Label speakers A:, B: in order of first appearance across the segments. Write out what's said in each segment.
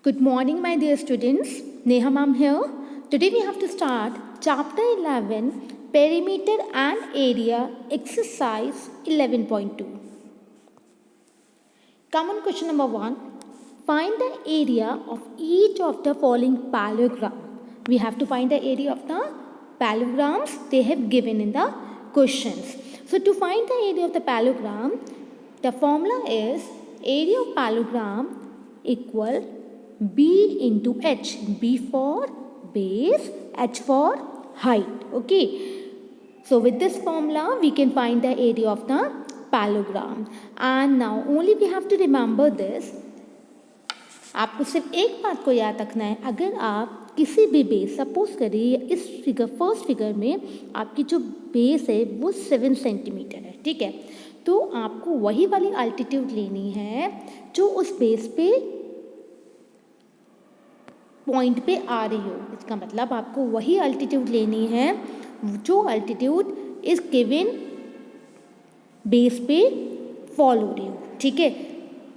A: Good morning, my dear students. Neha ma'am here. Today we have to start Chapter 11 Perimeter and Area Exercise 11.2. Common question number 1. Find the area of each of the following parallelogram. We have to find the area of the parallelograms they have given in the questions. So to find the area of the parallelogram, the formula is area of parallelogram equal B into H. B for base, H for height. Okay. So with this formula, we can find the area of the parallelogram. And now only we have to remember this. आपको सिर्फ एक बात को याद रखना है, अगर आप किसी भी बेस, सपोज करिए इस फिगर फर्स्ट फिगर में आपकी जो बेस है वो 7 सेंटीमीटर है, ठीक है, तो आपको वही वाली अल्टीट्यूड लेनी है जो उस बेस पे पॉइंट पे आ रही हो. इसका मतलब आपको वही अल्टीट्यूड लेनी है जो अल्टीट्यूड इस गिवन बेस पे फॉल हो रही हो. ठीक है,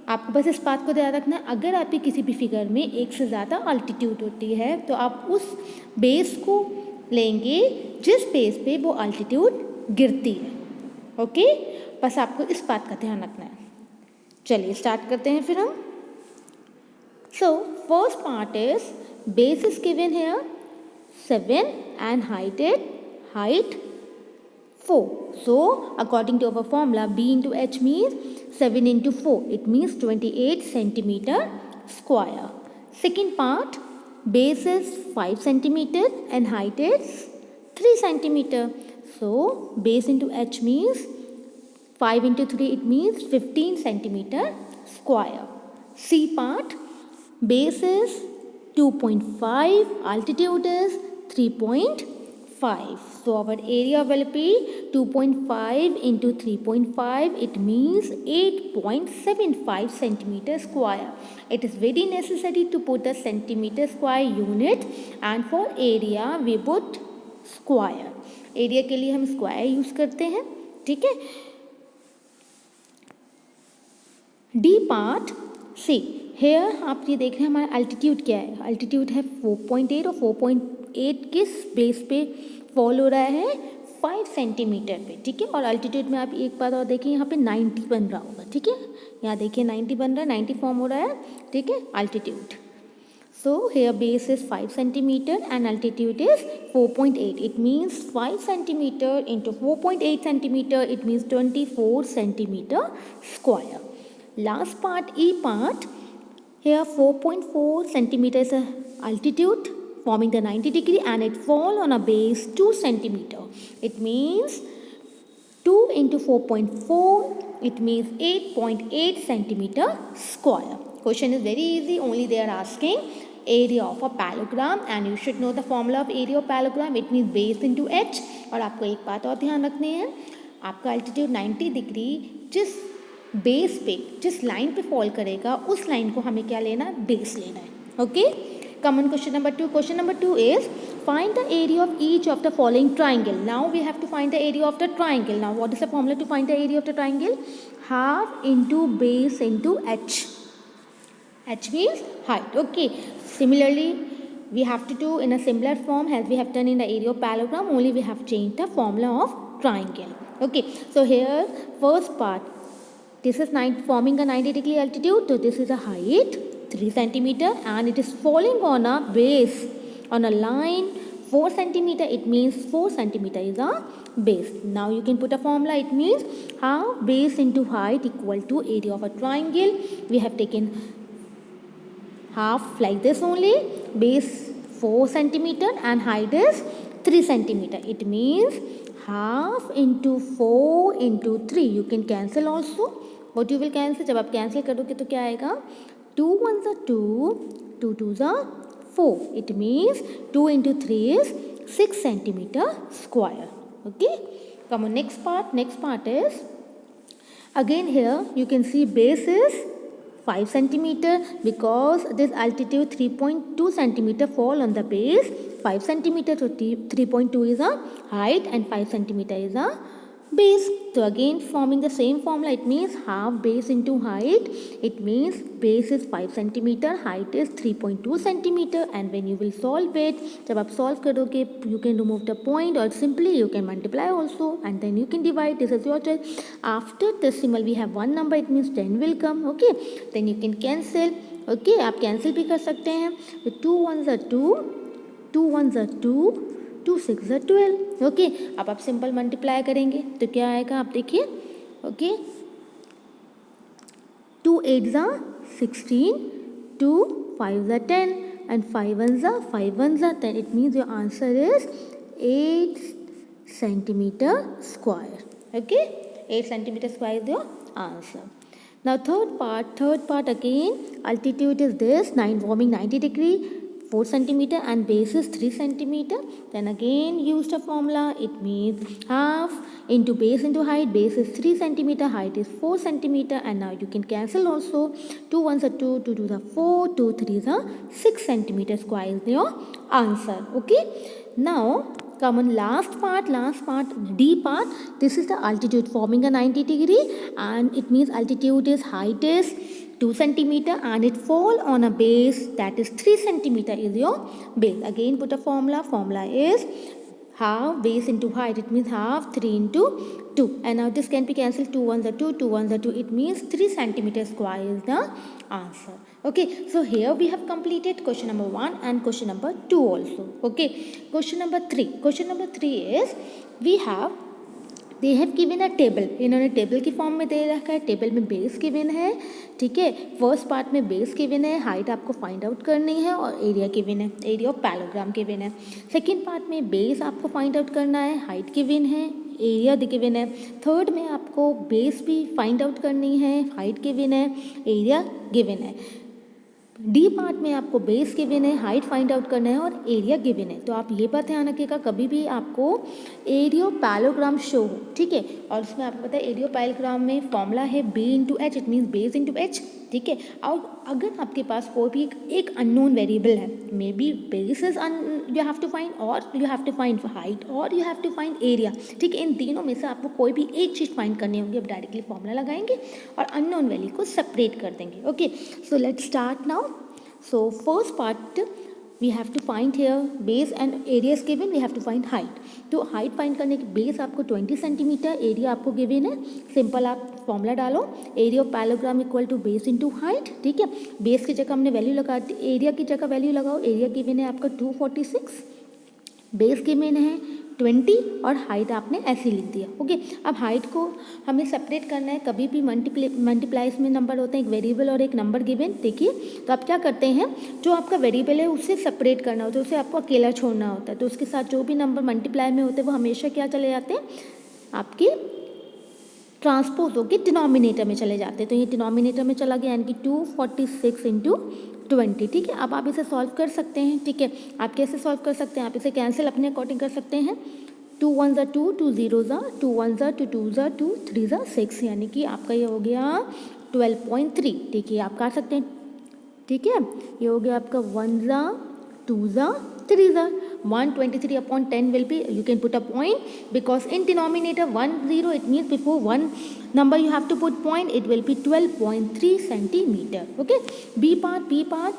A: आपको बस इस बात को याद रखना है, अगर आपकी किसी भी फिगर में एक से ज़्यादा अल्टीट्यूड होती है तो आप उस बेस को लेंगे जिस बेस पे वो अल्टीट्यूड गिरती है. ओके, बस आपको इस बात का ध्यान रखना है. चलिए स्टार्ट करते हैं फिर हम. So first part is base is given here 7 and height 4. So according to our formula, B into H means 7 into 4. It means 28 centimeter square. Second part, base is 5 centimeter and height is 3 centimeter. So base into H means 5 into 3. It means 15 centimeter square. C part, base is 2.5, altitude is 3.5. So our area will be 2.5 into 3.5. It means 8.75 centimeter square. It is very necessary to put the centimeter square unit, and for area we put square. area के लिए हम square use करते हैं. ठीक है. D part, C. Hair आप ये देख रहे हैं हमारा अल्टीट्यूड क्या है. अल्टीट्यूड है 4.8 और 4.8 किस बेस पे फॉल हो रहा है 5 सेंटीमीटर पे. ठीक है, और अल्टीट्यूड में आप एक बात और देखिए, यहाँ पे 90 बन रहा होगा. ठीक है, यहाँ देखिए 90 बन रहा है, 90 फॉर्म हो रहा है. ठीक है, altitude. So here base is 5 centimetre and altitude is 4.8. It means 5 centimetre into 4.8 centimetre. It means 24 centimetre square. Last part, E part. Here 4.4 centimeter is altitude forming the 90 degree and it fall on a base 2 centimeter. It means 2 into 4.4, it means 8.8 centimeter square. Question is very easy, only they are asking area of a parallelogram and you should know the formula of area of parallelogram. It means base into h. और आपको एक बात और ध्यान रखनी है, आपका altitude 90 degree जिस बेस पे जिस लाइन पे फॉल करेगा उस लाइन को हमें क्या लेना है, बेस लेना है. Okay. Common question number 2. Question number 2 is find the area of each of the following triangle. Now we have to find the area of the triangle. Now what is the formula to find the area of the triangle? Half into base into H. H means height. Okay. Similarly we have to do in a similar form as we have done in the area of parallelogram, only we have changed the formula of triangle. Okay, so here first part, this is forming a 90 degree altitude, so this is a height 3 centimeter and it is falling on a base on a line 4 centimeter. It means 4 centimeter is a base. Now you can put a formula. It means half base into height equal to area of a triangle. We have taken half like this only. Base 4 centimeter and height is 3 centimeter. It means half into 4 into 3. You can cancel also. What you will cancel? जब आप cancel करोगे तो क्या आएगा? 2 1s are 2, 2 2s are 4. It means 2 into 3 is 6 centimeter square. Okay. Come on, next part. Next part is again here you can see base is 5 centimeter because this altitude 3.2 centimeter fall on the base 5 centimeter. So 3.2 is a height and 5 centimeter is a base. So again forming the same formula, it means half base into height. It means base is 5 centimeter, height is 3.2 centimeter. And when you will solve it, जब आप solve करोगे, you can remove the point or simply you can multiply also and then you can divide. This is your choice. After decimal we have one number, it means 10 will come. Okay, then you can cancel. Okay, आप cancel भी कर सकते हैं. With 2 ones are 2, 2 ones are 2, 2 6 are 12. Okay, अब आप simple multiply करेंगे तो क्या आएगा आप देखिए. Okay, 2 8s are 16, 2 5s are 10 and 5 1s are 10. It means your answer is 8 centimeter square. Okay, 8 centimeter square is your answer. Now third part again, altitude is this, warming 90 degree, 4 centimeter and base is 3 centimeter. Then again use the formula, it means half into base into height. Base is 3 centimeter, height is 4 centimeter. And now you can cancel also. 2 ones are 2, 2 twos are 4, 2 threes are 6 centimeter square is your answer. Okay, now come on last part, D part. This is the altitude forming a 90 degree and it means altitude is, height is 2 centimeter and it fall on a base that is 3 centimeter is your base. Again put a formula is half base into height, it means half 3 into 2. And now this can be cancelled, 2 ones are 2, 2 ones are 2, it means 3 centimeter square is the answer. Okay, so here we have completed question number 1 and question number 2 also. Okay, question number 3 is they have given a table. इन्होंने table की form में दे रखा है. Table में base given है, ठीक है. First part में बेस गिवन है, हाइट आपको फाइंड आउट करनी है और एरिया गिवन है, एरिया ऑफ पैलोग्राम गिवन है. सेकंड पार्ट में बेस आपको फाइंड आउट करना है, हाइट गिवन है, एरिया गिवन है. थर्ड में आपको बेस भी फाइंड आउट करनी है, हाइट गिवन है, एरिया गिवन है. डी पार्ट में आपको बेस गिवन है, हाइट फाइंड आउट करना है और एरिया गिवन है. तो आप ये बात ध्यान रखिएगा कभी भी आपको एरियो पैलोग्राम शो हो, ठीक है. और उसमें आपको पता है एरियो पैलोग्राम में फॉर्मूला है B into H, it means base into H, ठीक है. और अगर आपके पास कोई भी एक अननोन वेरिएबल है, may be base is you have to find और you have to find height और you have to find area, ठीक है. इन तीनों में से आपको कोई भी एक चीज़ फाइंड करनी होगी. आप डायरेक्टली फॉर्मूला लगाएंगे और अननोन वैल्यू को सेपरेट कर देंगे. Okay, so let's start now. So first part we have to find here base and area is given, we have to find height. तो height find करने की base आपको 20 centimetre, area आपको given है. Simple आप formula डालो, area of parallelogram equal to base into height, ठीक है. बेस की जगह हमने वैल्यू लगा दी, एरिया की जगह वैल्यू लगाओ. एरिया गिवन है आपका 246, बेस गिवन है 20 और हाइट आपने ऐसे लिख दिया. ओके, अब हाइट को हमें सेपरेट करना है. कभी भी मल्टीप्लाइज में नंबर होते हैं, एक वेरिएबल और एक नंबर गिवन. देखिए, तो आप क्या करते हैं, जो आपका वेरिएबल है उससे सेपरेट करना होता है, उसे आपको अकेला छोड़ना होता है. तो उसके साथ जो भी नंबर मल्टीप्लाई में होते हैं वो हमेशा क्या चले जाते हैं, आपके ट्रांसपोज होकर डिनोमिनेटर में चले जाते हैं. तो ये डिनोमिनेटर में चला गया, यानी कि 246 इंटू 20, ठीक है. अब आप इसे सॉल्व कर सकते हैं, ठीक है. आप कैसे सॉल्व कर सकते हैं, आप इसे कैंसिल अपने अकॉर्डिंग कर सकते हैं. 2 1s are 2, 2 0s are 2 1s are 2 2s are 2 3s are 6, यानी कि आपका ये हो गया 12.3, ठीक है. आप कर सकते हैं, ठीक है. ये हो गया आपका 1s are 2s are 3s are 123 upon 10 will be, you can put a point because in denominator 1 0, it means before one number you have to put point, it will be 12.3 centimeter. Okay, B part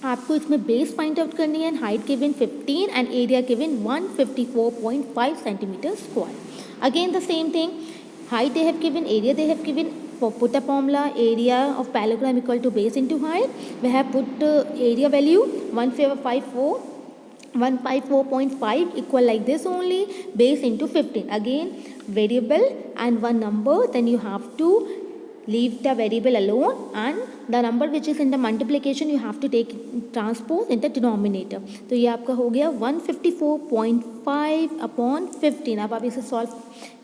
A: आपको इसमें base find out करनी है. Height given 15 and area given 154.5 centimetre square. Again the same thing, height they have given, area they have given. For put a formula, area of parallelogram equal to base into height. We have put area value 154.5 equal like this only, base into 15. Again variable and one number, then you have to leave the variable alone and the number which is in the multiplication you have to take transpose in the denominator. तो ये आपका हो गया 154.5 upon 15. अब आप इसे solve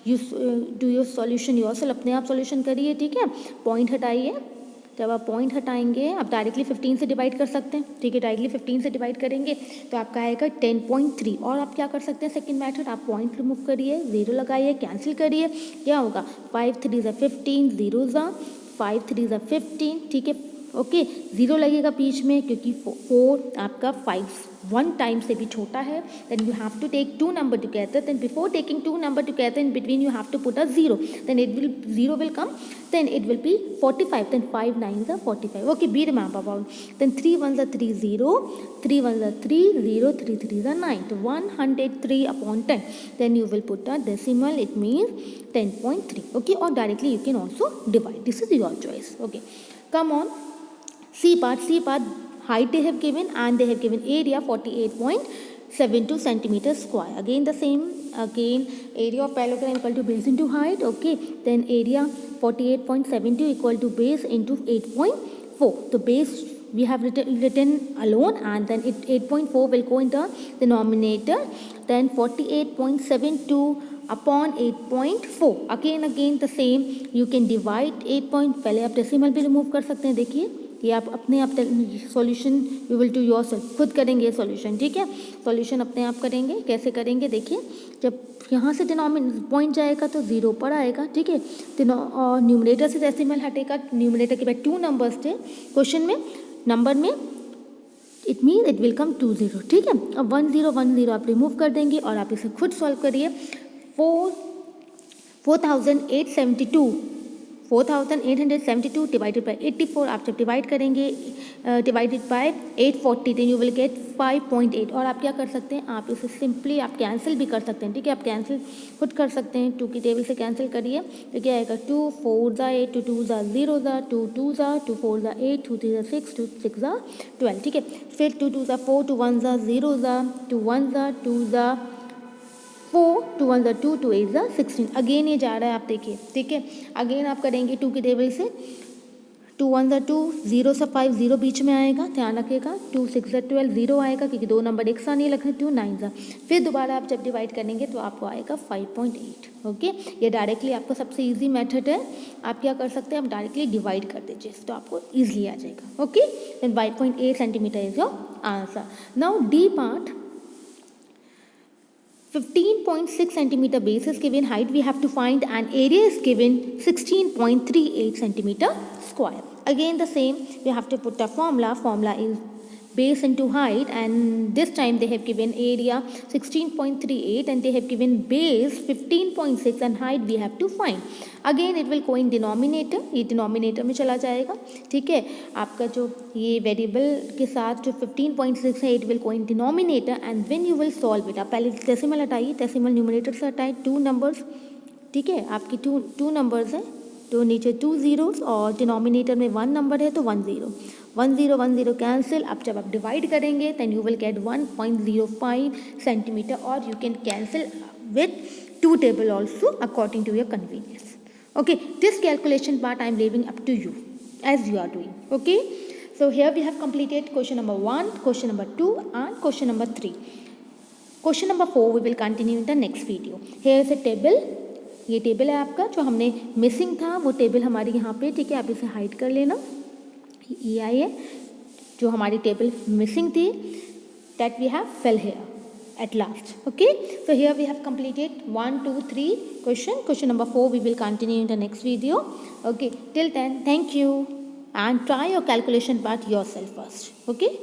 A: do your solution yourself, अपने आप सॉल्यूशन करिए, ठीक है. पॉइंट हटाइए. जब आप पॉइंट हटाएंगे आप डायरेक्टली 15 से डिवाइड कर सकते हैं, ठीक है. डायरेक्टली 15 से डिवाइड करेंगे तो आपका आएगा 10.3. और आप क्या कर सकते हैं, सेकंड मेथड, आप पॉइंट रिमूव करिए, 0 लगाइए, कैंसिल करिए. क्या होगा, 5 3s are 15, 0s are 5 3s are 15, ठीक है. ओके, 0 लगेगा बीच में क्योंकि 4 आपका 1 टाइम से भी छोटा है. Then you have to take 2 number together. Then before taking 2 number together in between you have to put a 0. Then 0 will come. Then it will be 45. Then 5 9s are 45. Okay, be remember about. Then 3 1s are 3 0. 3 1s are 3 0. 3 3s are 9. So 103 upon 10. Then you will put a decimal. It means 10.3. Okay, or directly you can also divide. This is your choice. Okay, come on. C part. Height they have given and they have given area 48.72 centimeter square. Again the same. Again area of parallelogram equal to base into height. Okay, then area 48.72 equal to base into 8.4. The base we have written alone, and then 8.4 will go in the denominator. Then 48.72 upon 8.4. Again the same. You can divide 8 point. पहले आप decimal भी remove कर सकते हैं. देखिए ये आप अपने आप solution you will do yourself, खुद करेंगे सॉल्यूशन. ठीक है, सॉल्यूशन अपने आप करेंगे. कैसे करेंगे देखिए, जब यहाँ से डिनोमिनेटर पॉइंट जाएगा तो 0 पर आएगा. ठीक है, और न्यूमरेटर से डेसिमल हटेगा. न्यूमरेटर के बाद 2 नंबर्स थे क्वेश्चन में, नंबर में, it mean it will come 2 0. ठीक है, अब 1 0 आप रिमूव कर देंगे और आप इसे खुद सॉल्व करिए. 4872 डिवाइडेड बाई 84. आप जब डिवाइड करेंगे divided by 840 then you will get 5.8. और आप क्या कर सकते हैं, आप इसे सिंपली आप कैंसिल भी कर सकते हैं. ठीक है, आप कैंसिल खुद कर सकते हैं. 2 की टेबल से कैंसिल करिए तो क्या आएगा, 2 4 8, 2 2 0 2 2 2 4 8, 2 3 6, 2 6 12. ठीक है, फिर 2 2 4, 2 1 0 2 1 2 4, 2 1 2, 2 8 16. अगेन ये जा रहा है, आप देखिए. ठीक है, अगेन आप करेंगे 2 की टेबल से. 2 1 2, 0 से 5, 0 बीच में आएगा, ध्यान रखिएगा. 2 6 12, 0 आएगा क्योंकि 2 नंबर एक साथ नहीं लगे. 2 9. फिर दोबारा आप जब डिवाइड करेंगे तो आपको आएगा 5.8. ओके, ये डायरेक्टली आपको सबसे ईजी मेथड है. आप क्या कर सकते हैं, आप डायरेक्टली डिवाइड कर दीजिए तो आपको ईजिली आ जाएगा. Okay, then 5.8 centimetre is your answer. Now D part. 15.6 centimeter base is given, height we have to find, and area is given 16.38 centimeter square. Again the same, we have to put the formula is base into height, and this time they have given area 16.38 and they have given base 15.6 and height we have to find. Again it will go in denominator, ये denominator में चला जाएगा. ठीक है, आपका जो ये variable के साथ जो 15.6 है, it will go in denominator and when you will solve it, आप पहले डेसिमल हटाइए, डेसिमल न्यूमरेटर से हटाइए. 2 नंबर्स. ठीक है, आपकी 2 नंबर्स हैं, तो नीचे 2 zeros और डिनोमिनेटर में 1 नंबर है तो 1 0 1 0 1 0 कैंसिल. अब जब आप डिवाइड करेंगे then you will get 1.05 centimetre, और you can cancel with 2 table also according to your convenience. Okay, this calculation part I am leaving up to you as you are doing. Okay, so here we have completed question number 1, question number 2 and question number 3. Question number 4 we will continue in the next video. Here is a table. ये table है आपका, जो हमने missing था वो table हमारी यहाँ पे. ठीक है, आप इसे हाइड कर लेना. ये आई है जो हमारी टेबल मिसिंग थी, that we have fill here at last. Okay, so here we have completed 1 2 3 question number 4 we will continue in the next video. Okay, till then thank you and try your calculation part yourself first. Okay.